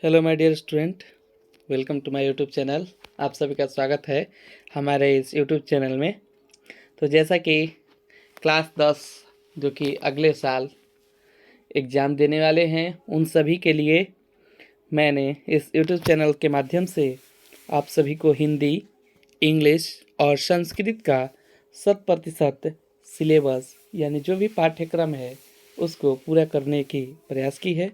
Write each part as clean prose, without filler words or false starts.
Hello my dear student, welcome to my YouTube channel. आप सभी का स्वागत है हमारे इस यूट्यूब चैनल में। तो जैसा कि क्लास 10 जो कि अगले साल एग्ज़ाम देने वाले हैं, उन सभी के लिए मैंने इस यूट्यूब चैनल के माध्यम से आप सभी को हिंदी, इंग्लिश और संस्कृत का 100% सिलेबस यानी जो भी पाठ्यक्रम है उसको पूरा करने की प्रयास की है।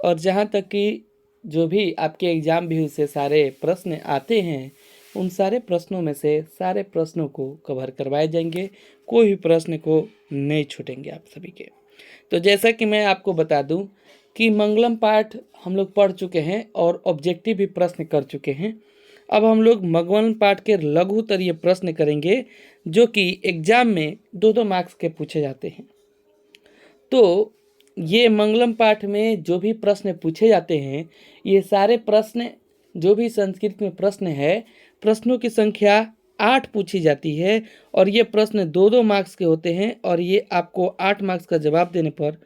और जहाँ तक कि जो भी आपके एग्ज़ाम भी से सारे प्रश्न आते हैं, उन सारे प्रश्नों में से सारे प्रश्नों को कवर करवाए जाएंगे, कोई भी प्रश्न को नहीं छूटेंगे आप सभी के। तो जैसा कि मैं आपको बता दूं कि मंगलम पाठ हम लोग पढ़ चुके हैं और ऑब्जेक्टिव भी प्रश्न कर चुके हैं। अब हम लोग मंगलम पाठ के लघुतरीय प्रश्न करेंगे जो कि एग्जाम में 2-2 मार्क्स के पूछे जाते हैं। तो ये मंगलम पाठ में जो भी प्रश्न पूछे जाते हैं, ये सारे प्रश्न जो भी संस्कृत में प्रश्न है, प्रश्नों की संख्या 8 पूछी जाती है और ये प्रश्न 2-2 मार्क्स के होते हैं। और ये आपको 8 मार्क्स का जवाब देने पर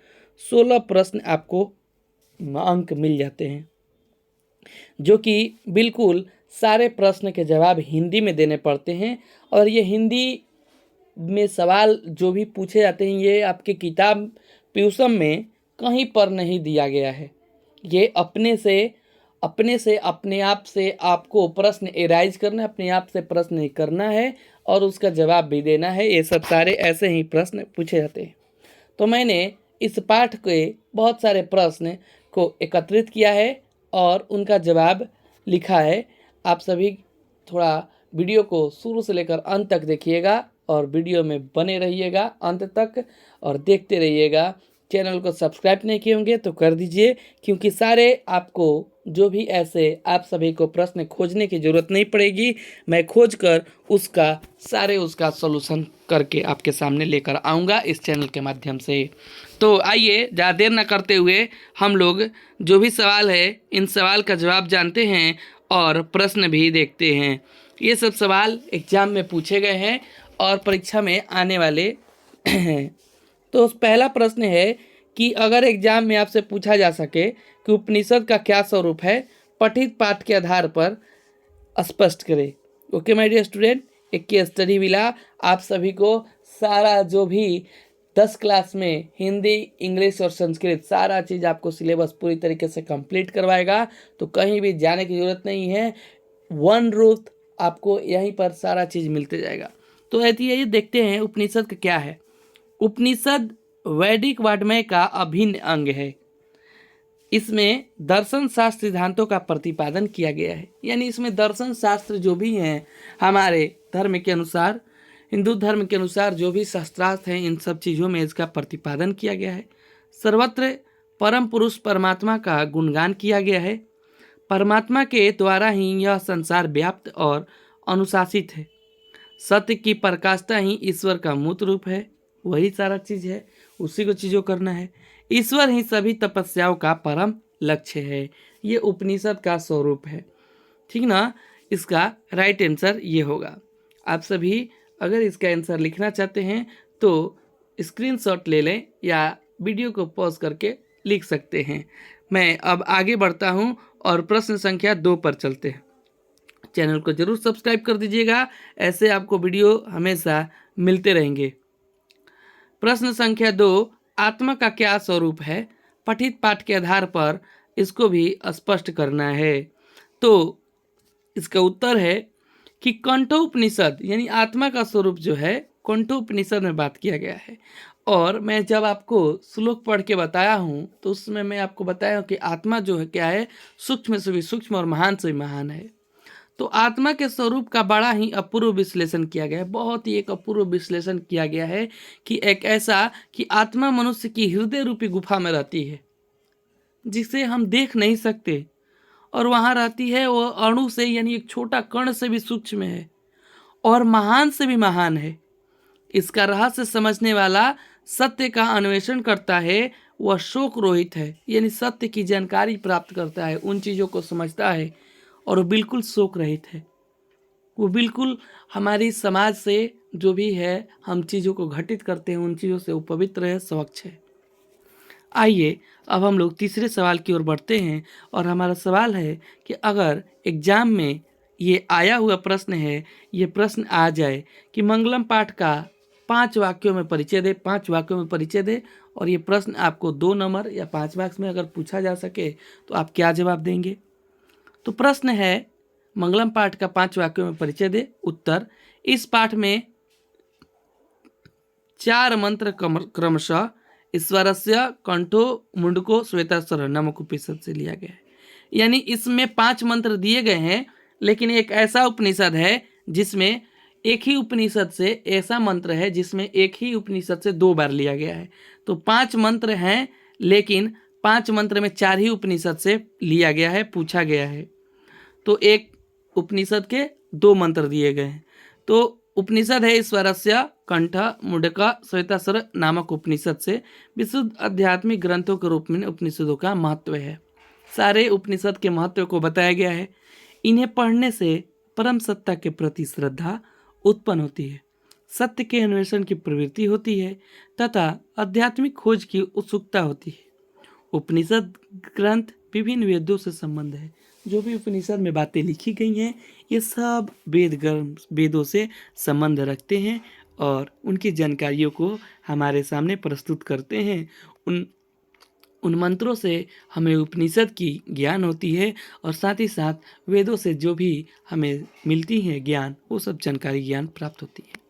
16 प्रश्न आपको अंक मिल जाते हैं, जो कि बिल्कुल सारे प्रश्न के जवाब हिंदी में देने पड़ते हैं। और ये हिंदी में सवाल जो भी पूछे जाते हैं, ये आपके किताब प्यूसम में कहीं पर नहीं दिया गया है। ये अपने आप से आपको प्रश्न एराइज करना है, अपने आप से प्रश्न करना है और उसका जवाब भी देना है। ये सब सारे ऐसे ही प्रश्न पूछे जाते हैं। तो मैंने इस पाठ के बहुत सारे प्रश्न को एकत्रित किया है और उनका जवाब लिखा है। आप सभी थोड़ा वीडियो को शुरू से लेकर अंत तक देखिएगा और वीडियो में बने रहिएगा अंत तक और देखते रहिएगा। चैनल को सब्सक्राइब नहीं किए होंगे तो कर दीजिए, क्योंकि सारे आपको जो भी ऐसे आप सभी को प्रश्न खोजने की ज़रूरत नहीं पड़ेगी। मैं खोज कर उसका सॉल्यूशन करके आपके सामने लेकर आऊँगा इस चैनल के माध्यम से। तो आइए ज़्यादा देर न करते हुए हम लोग जो भी सवाल है, इन सवाल का जवाब जानते हैं और प्रश्न भी देखते हैं। ये सब सवाल एग्जाम में पूछे गए हैं और परीक्षा में आने वाले हैं। तो पहला प्रश्न है कि अगर एग्जाम में आपसे पूछा जा सके कि उपनिषद का क्या स्वरूप है, पठित पाठ के आधार पर स्पष्ट करें। ओके माय डियर स्टूडेंट, एक की स्टडी मिला आप सभी को। सारा जो भी 10 क्लास में हिंदी, इंग्लिश और संस्कृत सारा चीज़ आपको सिलेबस पूरी तरीके से कंप्लीट करवाएगा। तो कहीं भी जाने की ज़रूरत नहीं है, वन रूट आपको यहीं पर सारा चीज़ मिलते जाएगा। तो ऐसी ये देखते हैं उपनिषद का क्या है। उपनिषद वैदिक वाङ्मय का अभिन्न अंग है। इसमें दर्शन शास्त्र सिद्धांतों का प्रतिपादन किया गया है, यानी इसमें दर्शन शास्त्र जो भी हैं हमारे धर्म के अनुसार, हिंदू धर्म के अनुसार जो भी शास्त्रार्थ हैं, इन सब चीज़ों में इसका प्रतिपादन किया गया है। सर्वत्र परम पुरुष परमात्मा का गुणगान किया गया है। परमात्मा के द्वारा ही यह संसार व्याप्त और अनुशासित है। सत्य की प्रकाष्ठा ही ईश्वर का मूर्त रूप है, वही सारा चीज़ है, उसी को चीज़ों करना है। ईश्वर ही सभी तपस्याओं का परम लक्ष्य है। ये उपनिषद का स्वरूप है, ठीक ना। इसका राइट आंसर ये होगा। आप सभी अगर इसका आंसर लिखना चाहते हैं तो स्क्रीनशॉट ले लें या वीडियो को पॉज करके लिख सकते हैं। मैं अब आगे बढ़ता हूं और प्रश्न संख्या 2 पर चलते हैं। चैनल को जरूर सब्सक्राइब कर दीजिएगा, ऐसे आपको वीडियो हमेशा मिलते रहेंगे। प्रश्न संख्या 2, आत्मा का क्या स्वरूप है, पठित पाठ के आधार पर इसको भी स्पष्ट करना है। तो इसका उत्तर है कि कंठोपनिषद यानी आत्मा का स्वरूप जो है कंठोपनिषद में बात किया गया है। और मैं जब आपको श्लोक पढ़ के बताया हूँ तो उसमें मैं आपको बताया हूँ कि आत्मा जो है क्या है, सूक्ष्म से भी सूक्ष्म और महान से भी महान है। तो आत्मा के स्वरूप का बड़ा ही अपूर्व विश्लेषण किया गया है, बहुत ही एक अपूर्व विश्लेषण किया गया है कि एक ऐसा कि आत्मा मनुष्य की हृदय रूपी गुफा में रहती है, जिसे हम देख नहीं सकते, और वहाँ रहती है वो अणु से यानी एक छोटा कण से भी सूक्ष्म है और महान से भी महान है। इसका रहस्य समझने वाला सत्य का अन्वेषण करता है, वह शोक रोहित है, यानी सत्य की जानकारी प्राप्त करता है, उन चीज़ों को समझता है और वो बिल्कुल शोक रहित है। वो बिल्कुल हमारी समाज से जो भी है हम चीज़ों को घटित करते हैं, उन चीज़ों से वो पवित्र है, स्वच्छ है। आइए अब हम लोग तीसरे सवाल की ओर बढ़ते हैं और हमारा सवाल है कि अगर एग्जाम में ये आया हुआ प्रश्न है, ये प्रश्न आ जाए कि मंगलम पाठ का 5 वाक्यों में परिचय दे, 5 वाक्यों में परिचय दे, और ये प्रश्न आपको 2 नंबर या 5 मार्क्स में अगर पूछा जा सके तो आप क्या जवाब देंगे। तो प्रश्न है मंगलम पाठ का 5 वाक्यों में परिचय दे। उत्तर, इस पाठ में 4 मंत्र क्रमशः ईश्वरस्य कंठो मुंडको श्वेतास्वर नामक उपनिषद से लिया गया है। यानी इसमें 5 मंत्र दिए गए हैं, लेकिन एक ऐसा उपनिषद है जिसमें एक ही उपनिषद से ऐसा मंत्र है जिसमें एक ही उपनिषद से 2 बार लिया गया है। तो 5 मंत्र हैं, लेकिन 5 मंत्र में 4 ही उपनिषद से लिया गया है, पूछा गया है। तो एक उपनिषद के 2 मंत्र दिए गए हैं। तो उपनिषद है ईश्वरस्य कंठ मुंडका श्वेतास्वर नामक उपनिषद से विशुद्ध आध्यात्मिक ग्रंथों के रूप में उपनिषदों का महत्व है। सारे उपनिषद के महत्व को बताया गया है। इन्हें पढ़ने से परम सत्ता के प्रति श्रद्धा उत्पन्न होती है, सत्य के अन्वेषण की प्रवृत्ति होती है तथा आध्यात्मिक खोज की उत्सुकता होती है। उपनिषद ग्रंथ विभिन्न वेदों से संबंध है। जो भी उपनिषद में बातें लिखी गई हैं ये सब वेदों से संबंध रखते हैं और उनकी जानकारियों को हमारे सामने प्रस्तुत करते हैं। उन मंत्रों से हमें उपनिषद की ज्ञान होती है और साथ ही साथ वेदों से जो भी हमें मिलती है ज्ञान, वो सब जानकारी ज्ञान प्राप्त होती है।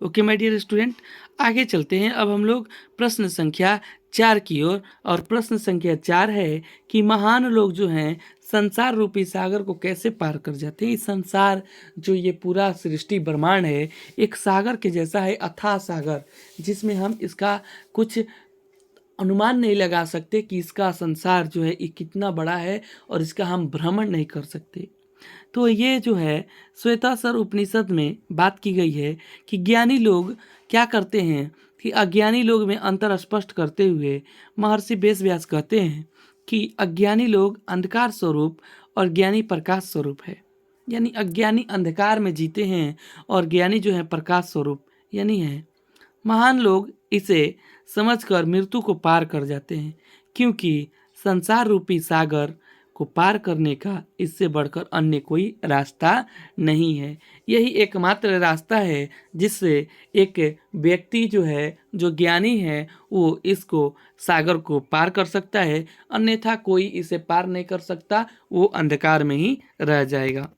ओके माय डियर स्टूडेंट, आगे चलते हैं। अब हम लोग प्रश्न संख्या 4 की ओर, और प्रश्न संख्या 4 है कि महान लोग जो हैं संसार रूपी सागर को कैसे पार कर जाते हैं। इस संसार, जो ये पूरा सृष्टि ब्रह्मांड है, एक सागर के जैसा है, अथाह सागर, जिसमें हम इसका कुछ अनुमान नहीं लगा सकते कि इसका संसार जो है ये कितना बड़ा है और इसका हम भ्रमण नहीं कर सकते। तो ये जो है श्वेतास्वर उपनिषद में बात की गई है कि ज्ञानी लोग क्या करते हैं कि अज्ञानी लोग में अंतर स्पष्ट करते हुए महर्षि वेद व्यास कहते हैं कि अज्ञानी लोग अंधकार स्वरूप और ज्ञानी प्रकाश स्वरूप है। यानी अज्ञानी अंधकार में जीते हैं और ज्ञानी जो है प्रकाश स्वरूप यानी है। महान लोग इसे समझकर मृत्यु को पार कर जाते हैं, क्योंकि संसार रूपी सागर को पार करने का इससे बढ़कर अन्य कोई रास्ता नहीं है। यही एकमात्र रास्ता है जिससे एक व्यक्ति जो है, जो ज्ञानी है, वो इसको सागर को पार कर सकता है, अन्यथा कोई इसे पार नहीं कर सकता, वो अंधकार में ही रह जाएगा।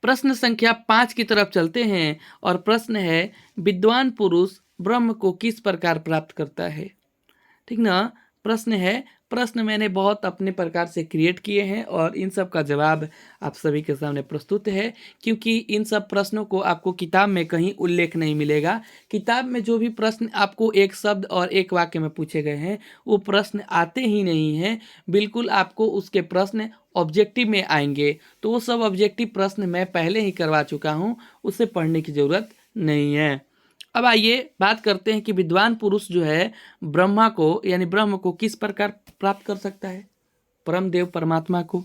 प्रश्न संख्या 5 की तरफ चलते हैं और प्रश्न है विद्वान पुरुष ब्रह्म को किस प्रकार प्राप्त करता है। ठीक ना, प्रश्न है। प्रश्न मैंने बहुत अपने प्रकार से क्रिएट किए हैं और इन सब का जवाब आप सभी के सामने प्रस्तुत है, क्योंकि इन सब प्रश्नों को आपको किताब में कहीं उल्लेख नहीं मिलेगा। किताब में जो भी प्रश्न आपको एक शब्द और एक वाक्य में पूछे गए हैं वो प्रश्न आते ही नहीं हैं। बिल्कुल आपको उसके प्रश्न ऑब्जेक्टिव में आएंगे, तो वो सब ऑब्जेक्टिव प्रश्न मैं पहले ही करवा चुका हूँ, उसे पढ़ने की ज़रूरत नहीं है। अब आइए बात करते हैं कि विद्वान पुरुष जो है ब्रह्मा को यानी ब्रह्म को किस प्रकार प्राप्त कर सकता है, परम देव परमात्मा को।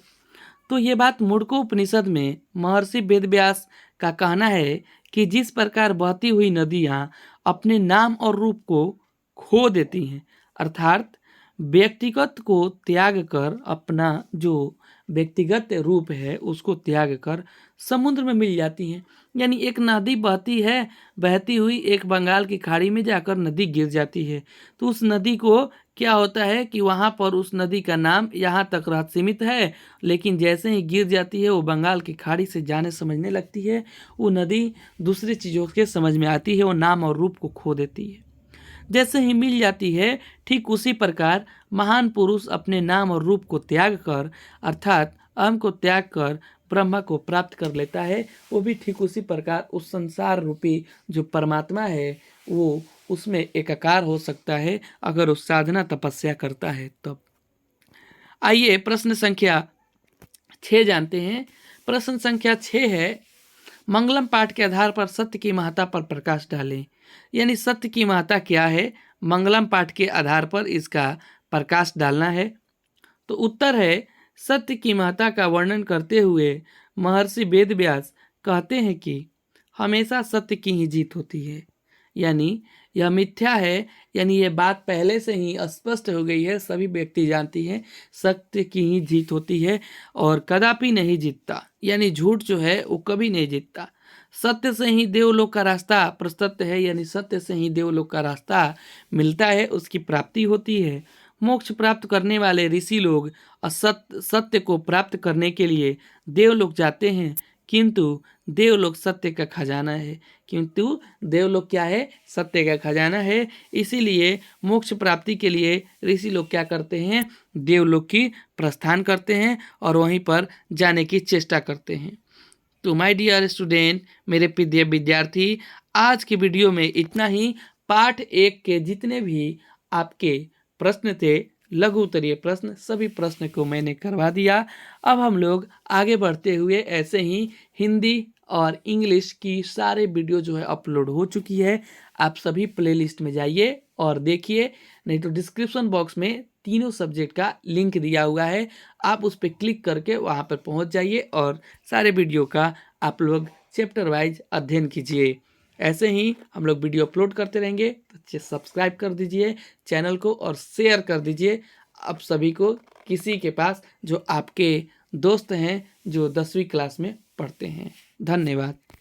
तो ये बात मुंडको उपनिषद में महर्षि वेदव्यास का कहना है कि जिस प्रकार बहती हुई नदियाँ अपने नाम और रूप को खो देती हैं, अर्थात व्यक्तिगत को त्याग कर अपना जो व्यक्तिगत रूप है उसको त्याग कर समुद्र में मिल जाती हैं। यानी एक नदी बहती है, बहती हुई एक बंगाल की खाड़ी में जाकर नदी गिर जाती है, तो उस नदी को क्या होता है कि वहाँ पर उस नदी का नाम यहाँ तक रह सीमित है, लेकिन जैसे ही गिर जाती है वो बंगाल की खाड़ी से जाने समझने लगती है, वो नदी दूसरी चीज़ों के समझ में आती है, वो नाम और रूप को खो देती है। जैसे ही मिल जाती है, ठीक उसी प्रकार महान पुरुष अपने नाम और रूप को त्याग कर, अर्थात अहम को त्याग कर ब्रह्मा को प्राप्त कर लेता है। वो भी ठीक उसी प्रकार उस संसार रूपी जो परमात्मा है वो उसमें एकाकार हो सकता है अगर उस साधना तपस्या करता है तब। आइए प्रश्न संख्या 6 जानते हैं। प्रश्न संख्या 6 है मंगलम पाठ के आधार पर सत्य की महत्ता पर प्रकाश डालें। यानी सत्य की महत्ता क्या है, मंगलम पाठ के आधार पर इसका प्रकाश डालना है। तो उत्तर है सत्य की महत्ता का वर्णन करते हुए महर्षि वेदव्यास कहते हैं कि हमेशा सत्य की ही जीत होती है। यानी यह मिथ्या है, यानी ये बात पहले से ही स्पष्ट हो गई है, सभी व्यक्ति जानती हैं सत्य की ही जीत होती है और कदापि नहीं जीतता, यानी झूठ जो है वो कभी नहीं जीतता। सत्य से ही देवलोक का रास्ता प्रशस्त है, यानी सत्य से ही देवलोक का रास्ता मिलता है, उसकी प्राप्ति होती है। मोक्ष प्राप्त करने वाले ऋषि लोग सत्य को प्राप्त करने के लिए देवलोक जाते हैं, किंतु देवलोक सत्य का खजाना है, किंतु देवलोक क्या है? सत्य का खजाना है। इसीलिए मोक्ष प्राप्ति के लिए ऋषि लोग क्या करते हैं? देवलोक की प्रस्थान करते हैं और वहीं पर जाने की चेष्टा करते हैं। तो माय डियर स्टूडेंट, मेरे प्रिय विद्यार्थी, आज की वीडियो में इतना ही। पाठ 1 के जितने भी आपके प्रश्न थे, लघु उत्तरीय प्रश्न, सभी प्रश्न को मैंने करवा दिया। अब हम लोग आगे बढ़ते हुए ऐसे ही हिंदी और इंग्लिश की सारे वीडियो जो है अपलोड हो चुकी है। आप सभी प्लेलिस्ट में जाइए और देखिए, नहीं तो डिस्क्रिप्शन बॉक्स में तीनों सब्जेक्ट का लिंक दिया हुआ है, आप उस पर क्लिक करके वहाँ पर पहुँच जाइए और सारे वीडियो का आप लोग चैप्टर वाइज अध्ययन कीजिए। ऐसे ही हम लोग वीडियो अपलोड करते रहेंगे, तो सब्सक्राइब कर दीजिए चैनल को और शेयर कर दीजिए आप सभी को, किसी के पास जो आपके दोस्त हैं जो 10वीं क्लास में पढ़ते हैं। धन्यवाद।